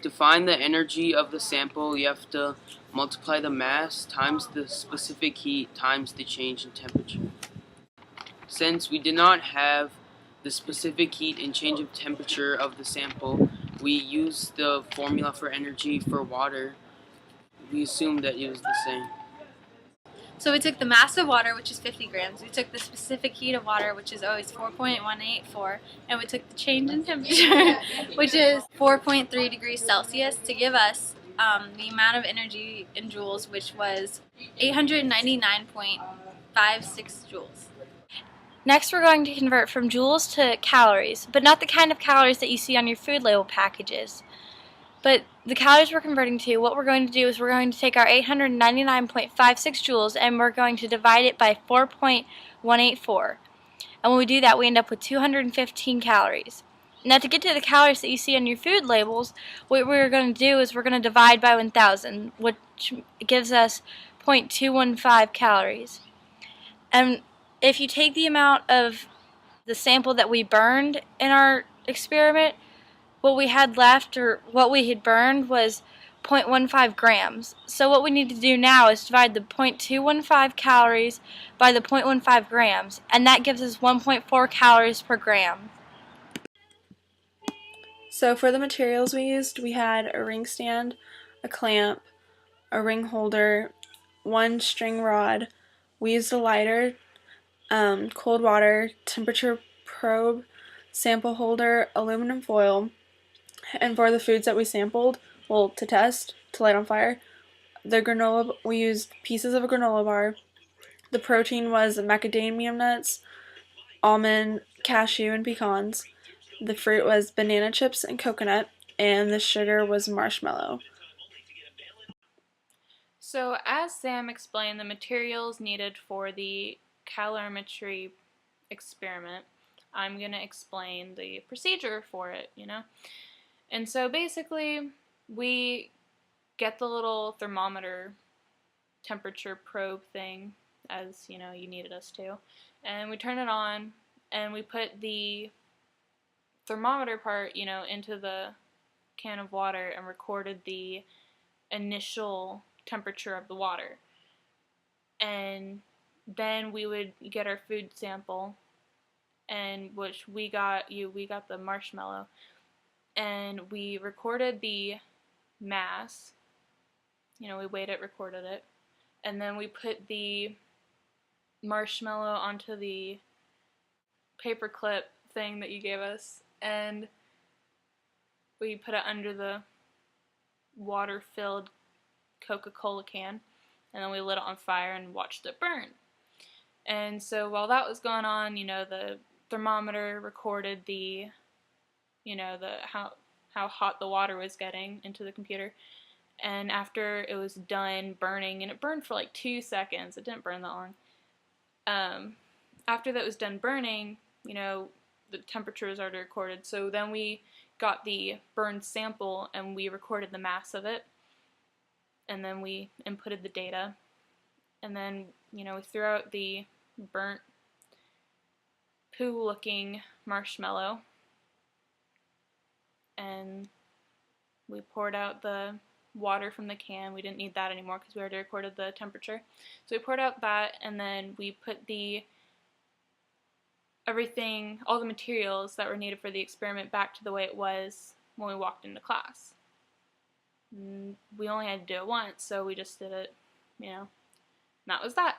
To find the energy of the sample, you have to multiply the mass times the specific heat times the change in temperature. Since we did not have the specific heat and change of temperature of the sample, we used the formula for energy for water. We assumed that it was the same. So we took the mass of water, which is 50 grams. We took the specific heat of water, which is always 4.184, and we took the change in temperature, which is 4.3 degrees Celsius, to give us the amount of energy in joules, which was 899.56 joules. Next, we're going to convert from joules to calories, but not the kind of calories that you see on your food label packages. But the calories we're converting to, what we're going to do is we're going to take our 899.56 joules and we're going to divide it by 4.184. And when we do that, we end up with 215 calories. Now, to get to the calories that you see on your food labels, what we're going to do is we're going to divide by 1,000, which gives us 0.215 calories. And if you take the amount of the sample that we burned in our experiment, what we had left, or what we had burned, was 0.15 grams. So what we need to do now is divide the 0.215 calories by the 0.15 grams, and that gives us 1.4 calories per gram. So for the materials we used, we had a ring stand, a clamp, a ring holder, one string rod. We used a lighter, cold water, temperature probe, sample holder, aluminum foil. And for the foods that we sampled, well, to test, to light on fire, we used pieces of a granola bar. The protein was macadamia nuts, almond, cashew, and pecans. The fruit was banana chips and coconut, and the sugar was marshmallow. So, as Sam explained the materials needed for the calorimetry experiment, I'm going to explain the procedure for it, And so basically, we get the little thermometer temperature probe thing, as you needed us to, and we turn it on, and we put the thermometer part, into the can of water and recorded the initial temperature of the water. And then we would get our food sample, and which we got the marshmallow. And we recorded the mass, we weighed it, recorded it, and then we put the marshmallow onto the paper clip thing that you gave us, and we put it under the water-filled Coca-Cola can, and then we lit it on fire and watched it burn. And so while that was going on, the thermometer recorded the how hot the water was getting into the computer. And after it was done burning, and it burned for like 2 seconds, it didn't burn that long. After that was done burning, the temperature was already recorded. So then we got the burned sample and we recorded the mass of it. And then we inputted the data. And then, we threw out the burnt poo-looking marshmallow. And we poured out the water from the can. We didn't need that anymore because we already recorded the temperature. So we poured out that, and then we put all the materials that were needed for the experiment back to the way it was when we walked into class. And we only had to do it once, so we just did it, and that was that.